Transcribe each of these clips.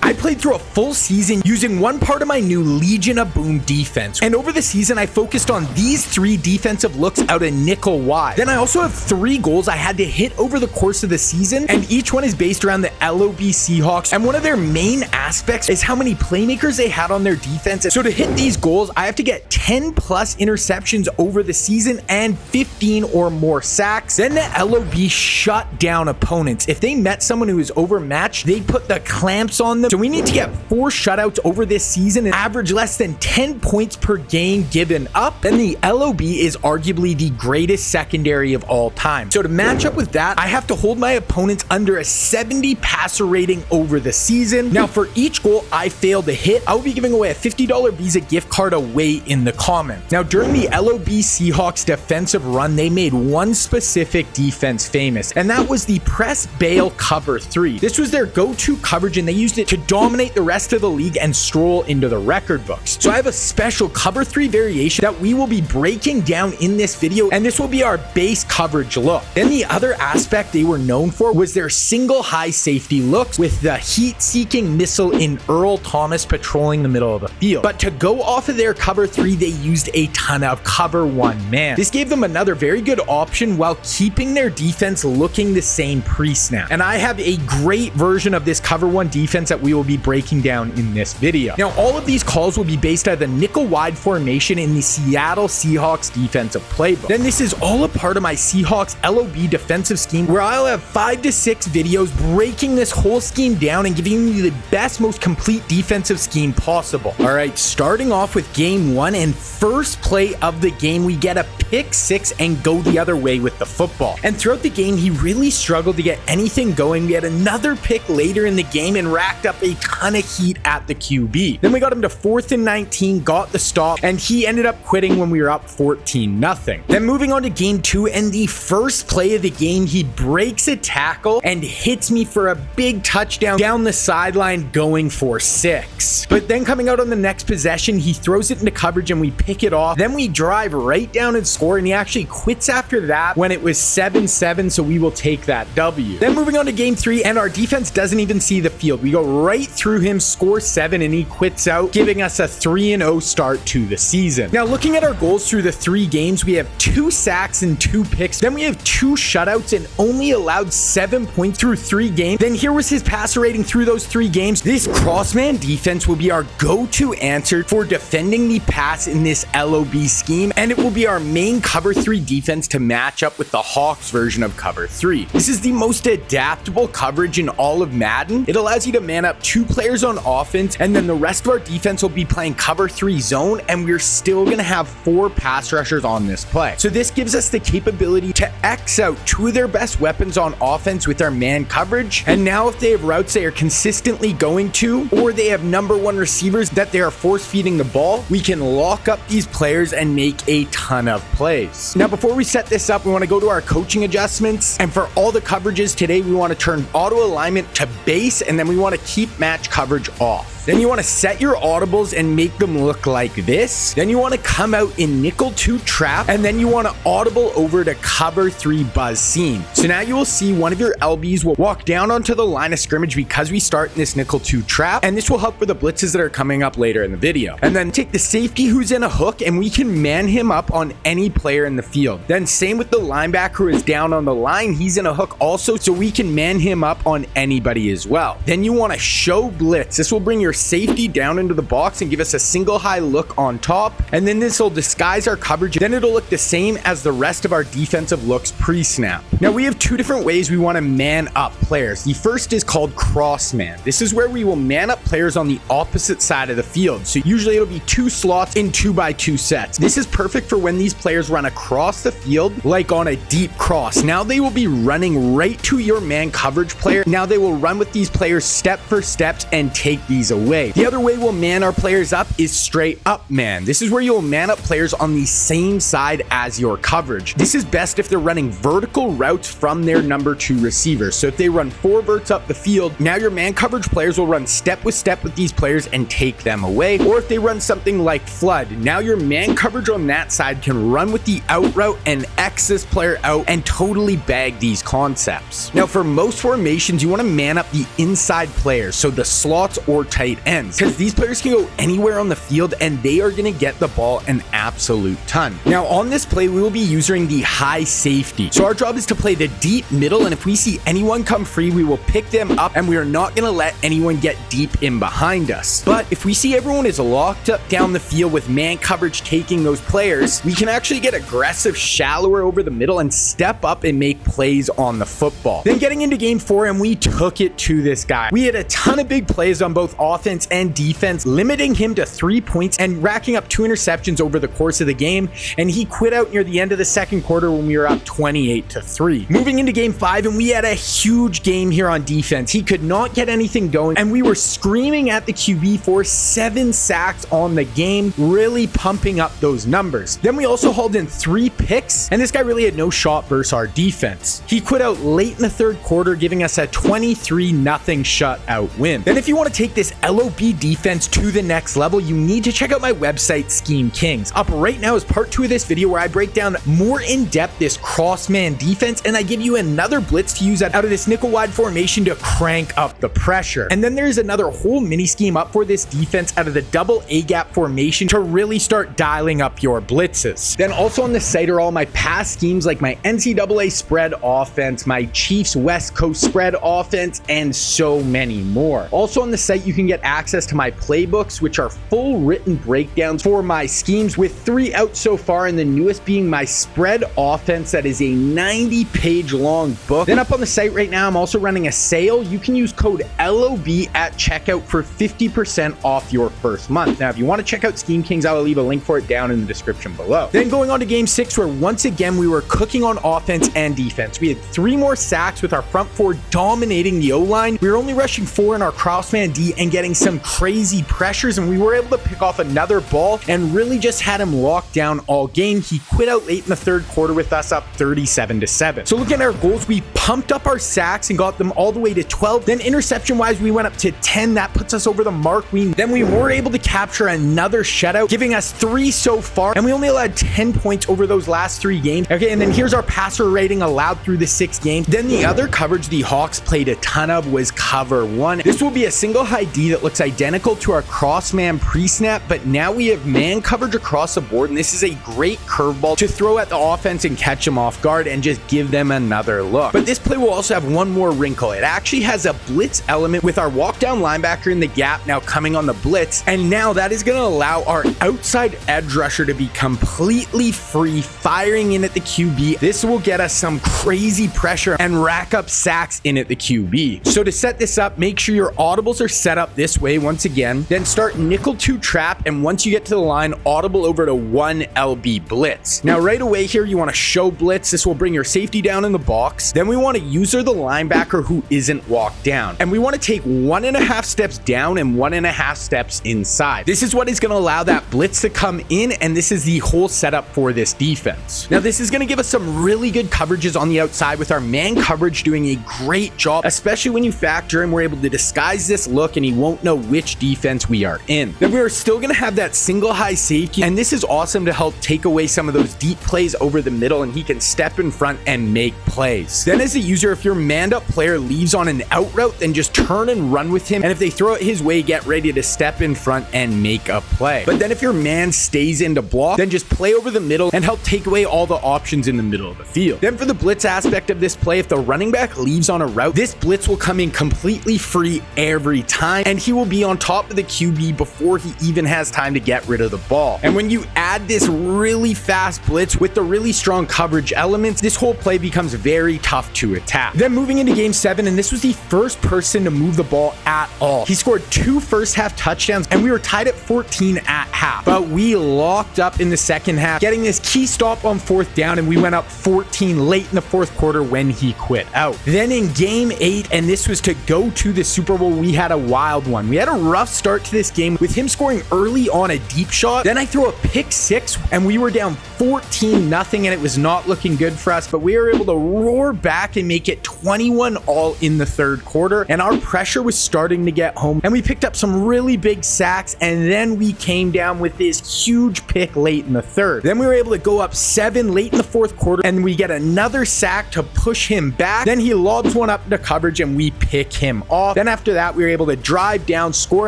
I played through a full season using one part of my new Legion of Boom defense. And over the season, I focused on these 3 defensive looks out of nickel wide. Then I also have 3 goals I had to hit over the course of the season, and each one is based around the LOB Seahawks. And one of their main aspects is how many playmakers they had on their defense. So to hit these goals, I have to get 10 plus interceptions over the season and 15 or more sacks. Then the LOB shut down opponents. If they met someone who was overmatched, they put the clamps on them. So we need to get 4 shutouts over this season and average less than 10 points per game given up. Then the LOB is arguably the greatest secondary of all time. So to match up with that, I have to hold my opponents under a 70 passer rating over the season. Now for each goal I fail to hit, I will be giving away a $50 Visa gift card away in the comments. Now during the LOB Seahawks defensive run, they made one specific defense famous, and that was the press bail cover 3. This was their go-to coverage, and they used it to dominate the rest of the league and stroll into the record books. So I have a special cover 3 variation that we will be breaking down in this video, and this will be our base coverage look. Then the other aspect they were known for was their single high safety looks with the heat-seeking missile in Earl Thomas patrolling the middle of the field. But to go off of their cover 3, they used a ton of cover 1 man. This gave them another very good option while keeping their defense looking the same pre-snap. And I have a great version of this cover 1 defense that we will be breaking down in this video. Now, all of these calls will be based out of the nickel wide formation in the Seattle Seahawks defensive playbook. Then this is all a part of my Seahawks LOB defensive scheme, where I'll have 5 to 6 videos breaking this whole scheme down and giving you the best, most complete defensive scheme possible. All right, starting off with game 1 and first play of the game, we get a pick 6 and go the other way with the football. And throughout the game, he really struggled to get anything going. We had another pick later in the game and racked up a ton of heat at the QB. Then we got him to 4th and 19, got the stop, and he ended up quitting when we were up 14-0. Then moving on to game 2, and the first play of the game, he breaks a tackle and hits me for a big touchdown down the sideline, going for 6. But then coming out on the next possession, he throws it into coverage and we pick it off. Then we drive right down and score, and he actually quits after that when it was 7-7, so we will take that W. Then moving on to game 3, and our defense doesn't even see the field. We go right through him, score 7, and he quits out, giving us a 3-0 start to the season. Now looking at our goals through the 3 games, we have 2 sacks and 2 picks. Then we have 2 shutouts and only allowed 7 points through 3 games. Then here was his passer rating through those 3 games. This Crossman defense will be our go-to answer for defending the pass in this LOB scheme, and it will be our main cover 3 defense to match up with the Hawks version of cover 3. This is the most adaptable coverage in all of Madden. It allows you to man up 2 players on offense, and then the rest of our defense will be playing cover 3 zone, and we're still going to have 4 pass rushers on this play. So this gives us the capability to X out 2 of their best weapons on offense with our man coverage. And now if they have routes they are consistently going to, or they have number 1 receivers that they are force feeding the ball, we can lock up these players and make a ton of plays. Now before we set this up, we want to go to our coaching adjustments, and for all the coverages today, we want to turn auto alignment to base, and then we want to keep match coverage off. Then you want to set your audibles and make them look like this. Then you want to come out in nickel 2 trap, and then you want to audible over to cover 3 buzz seam. So now you will see one of your LBs will walk down onto the line of scrimmage because we start in this nickel 2 trap, and this will help with the blitzes that are coming up later in the video. And then take the safety who's in a hook, and we can man him up on any player in the field. Then same with the linebacker who is down on the line, he's in a hook also, so we can man him up on anybody as well. Then you want to show blitz. This will bring your safety down into the box and give us a single high look on top, and then this will disguise our coverage. Then it'll look the same as the rest of our defensive looks pre-snap. Now we have 2 different ways we want to man up players. The first is called Crossman. This is where we will man up players on the opposite side of the field. So usually it'll be 2 slots in 2x2 sets. This is perfect for when these players run across the field, like on a deep cross. Now they will be running right to your man coverage player. Now they will run with these players step for steps and take these away. The other way we'll man our players up is straight up man. This is where you'll man up players on the same side as your coverage. This is best if they're running vertical routes from their number 2 receiver. So if they run 4 verts up the field, now your man coverage players will run step with these players and take them away. Or if they run something like flood, now your man coverage on that side can run with the out route and X this player out and totally bag these concepts. Now for most formations, you want to man up the inside players. so the slots or tight ends, because these players can go anywhere on the field and they are going to get the ball an absolute ton. Now on this play, we will be using the high safety. So our job is to play the deep middle, and if we see anyone come free, we will pick them up and we are not going to let anyone get deep in behind us. But if we see everyone is locked up down the field with man coverage taking those players, we can actually get aggressive shallower over the middle and step up and make plays on the football. Then getting into game 4, and we took it to this guy. We had a ton of big plays on both offense and defense, limiting him to 3 points and racking up 2 interceptions over the course of the game, and he quit out near the end of the second quarter when we were up 28-3. Moving into game 5, and we had a huge game here on defense. He could not get anything going, and we were screaming at the QB for 7 sacks on the game, really pumping up those numbers. Then we also hauled in 3 picks, and this guy really had no shot versus our defense. He quit out late in the third quarter, giving us a 23-0 shutout win. Then if you want to take this LOB defense to the next level, you need to check out my website, Scheme Kings. Up right now is part 2 of this video where I break down more in depth this Crossman defense, and I give you another blitz to use out of this nickel wide formation to crank up the pressure. And then there's another whole mini scheme up for this defense out of the double A gap formation to really start dialing up your blitzes. Then also on the site are all my past schemes like my NCAA spread offense, my Chiefs West Coast spread offense, and so many more. Also on the site you can get access to my playbooks, which are full written breakdowns for my schemes, with 3 out so far, and the newest being my spread offense that is a 90-page long book. Then up on the site right now, I'm also running a sale. You can use code LOB at checkout for 50% off your first month. Now, if you want to check out Scheme Kings, I will leave a link for it down in the description below. Then going on to game 6, where once again we were cooking on offense and defense. We had 3 more sacks with our front 4 dominating the O-line. We were only rushing 4 in our Crossman D and getting some crazy pressures, and we were able to pick off another ball and really just had him locked down all game. He quit out late in the third quarter with us up 37-7. So looking at our goals, we pumped up our sacks and got them all the way to 12. Then interception wise, we went up to 10. That puts us over the mark. Then we were able to capture another shutout, giving us 3 so far, and we only allowed 10 points over those last 3 games. Okay, and then here's our passer rating allowed through the 6 games. Then the other coverage the Hawks played a ton of was cover 1. This will be a single high D that looks identical to our Crossman pre-snap, but now we have man coverage across the board, and this is a great curveball to throw at the offense and catch them off guard and just give them another look. But this play will also have one more wrinkle. It actually has a blitz element with our walk down linebacker in the gap now coming on the blitz, and now that is going to allow our outside edge rusher to be completely free, firing in at the QB. This will get us some crazy pressure and rack up sacks in at the QB. So to set this up, make sure your audibles are set up this way once again, then start nickel 2 trap, and once you get to the line, audible over to 1 LB blitz. Now right away here, you want to show blitz. This will bring your safety down in the box. Then we want to user the linebacker who isn't walked down, and we want to take 1.5 steps down and 1.5 steps inside. This is what is going to allow that blitz to come in, and this is the whole setup for this defense. Now this is going to give us some really good coverages on the outside, with our man coverage doing a great job, especially when you factor in we're able to disguise this look and he won't know which defense we are in. Then we are still going to have that single high safety, and this is awesome to help take away some of those deep plays over the middle, and he can step in front and make plays. Then as a user, if your manned up player leaves on an out route, then just turn and run with him, and if they throw it his way, get ready to step in front and make a play. But then if your man stays in to block, then just play over the middle and help take away all the options in the middle of the field. Then for the blitz aspect of this play, if the running back leaves on a route, this blitz will come in completely free every time, and he will be on top of the QB before he even has time to get rid of the ball. And when you add this really fast blitz with the really strong coverage elements, this whole play becomes very tough to attack. Then moving into game 7, and this was the first person to move the ball at all. He scored 2 first half touchdowns, and we were tied at 14 at half, but we locked up in the second half, getting this key stop on 4th down, and we went up 14 late in the 4th quarter when he quit out. Then in game 8, and this was to go to the Super Bowl, we had a wild one. We had a rough start to this game with him scoring early on a deep shot. Then I throw a pick 6, and we were down 14-0, and it was not looking good for us, but we were able to roar back and make it 21-all in the 3rd quarter, and our pressure was starting to get home, and we picked up some really big sacks, and then we came down with this huge pick late in the 3rd. Then we were able to go up 7 late in the 4th quarter, and we get another sack to push him back. Then he lobs one up into coverage, and we pick him off. Then Then after that, we were able to drive down, score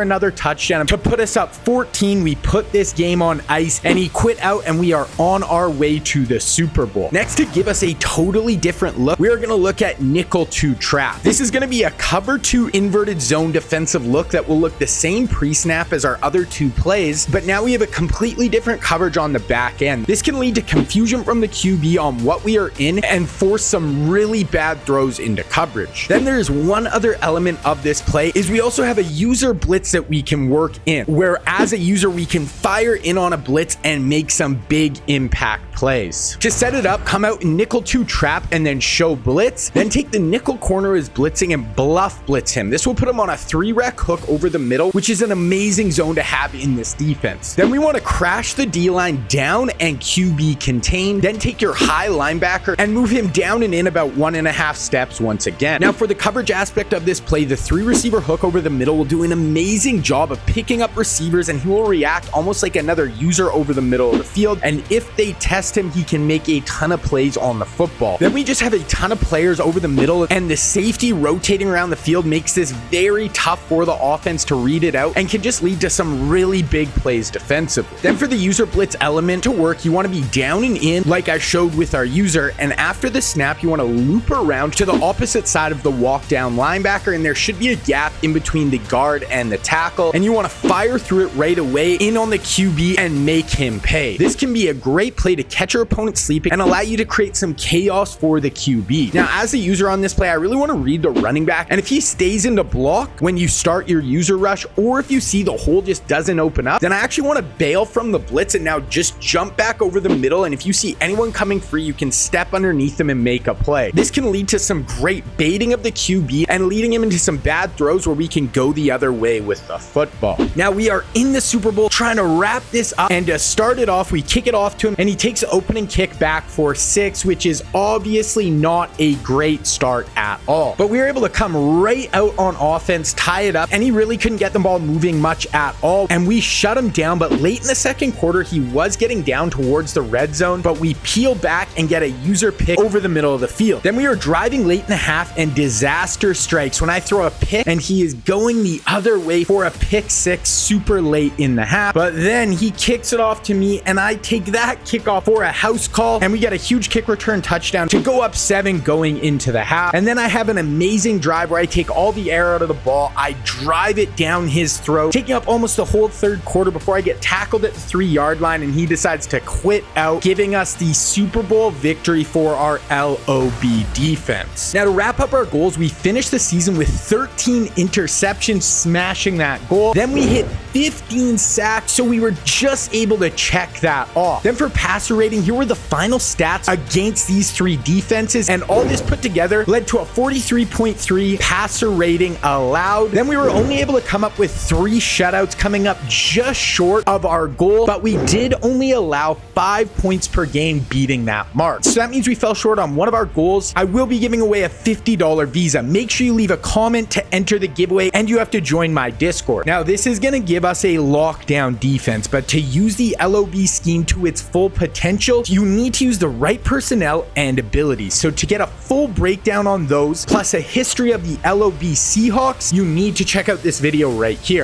another touchdown to put us up 14. We put this game on ice and he quit out and we are on our way to the Super Bowl. Next, to give us a totally different look, we are going to look at nickel 2 trap. This is going to be a cover 2 inverted zone defensive look that will look the same pre-snap as our other 2 plays, but now we have a completely different coverage on the back end. This can lead to confusion from the QB on what we are in and force some really bad throws into coverage. Then there's one other element of this play is we also have a user blitz that we can work in, where as a user we can fire in on a blitz and make some big impact plays. To set it up, come out in nickel 2 trap and then show blitz, then take the nickel corner as blitzing and bluff blitz him. This will put him on a 3-rec hook over the middle, which is an amazing zone to have in this defense. Then we want to crash the D-line down and QB contain, then take your high linebacker and move him down and in about 1.5 steps once again. Now for the coverage aspect of this play, the 3-receiver hook over the middle will do an amazing job of picking up receivers and he will react almost like another user over the middle of the field, and if they test him, he can make a ton of plays on the football. Then we just have a ton of players over the middle and the safety rotating around the field makes this very tough for the offense to read it out and can just lead to some really big plays defensively. Then for the user blitz element to work, you want to be down and in like I showed with our user, and after the snap you want to loop around to the opposite side of the walk down linebacker, and there should be a gap in between the guard and the tackle, and you want to fire through it right away in on the QB and make him pay. This can be a great play to catch your opponent sleeping and allow you to create some chaos for the QB. Now as a user on this play, I really want to read the running back, and if he stays into block when you start your user rush, or if you see the hole just doesn't open up, then I actually want to bail from the blitz and now just jump back over the middle, and if you see anyone coming free, you can step underneath them and make a play. This can lead to some great baiting of the QB and leading him into some bad throws where we can go the other way with the football. Now we are in the Super Bowl trying to wrap this up, and to start it off, we kick it off to him and he takes the opening kick back for 6, which is obviously not a great start at all. But we were able to come right out on offense, tie it up, and he really couldn't get the ball moving much at all, and we shut him down. But late in the second quarter, he was getting down towards the red zone, but we peel back and get a user pick over the middle of the field. Then we were driving late in the half and disaster strikes when I throw a pick and he is going the other way for a pick 6 super late in the half. But then he kicks it off to me and I take that kickoff for a house call, and we get a huge kick return touchdown to go up 7 going into the half. And then I have an amazing drive where I take all the air out of the ball, I drive it down his throat, taking up almost the whole third quarter before I get tackled at the 3-yard line and he decides to quit out, giving us the Super Bowl victory for our LOB defense. Now to wrap up our goals, we finished the season with 13 interceptions, smashing that goal. Then we hit 15 sacks, so we were just able to check that off. Then for passer rating, here were the final stats against these 3 defenses, and all this put together led to a 43.3 passer rating allowed. Then we were only able to come up with 3 shutouts, coming up just short of our goal, but we did only allow 5 points per game, beating that mark. So that means we fell short on one of our goals. I will be giving away a $50 Visa. Make sure you leave a comment to enter the giveaway, and you have to join my Discord. Now this is going to give us a lockdown defense, but to use the LOB scheme to its full potential, you need to use the right personnel and abilities. So to get a full breakdown on those, plus a history of the LOB Seahawks, you need to check out this video right here.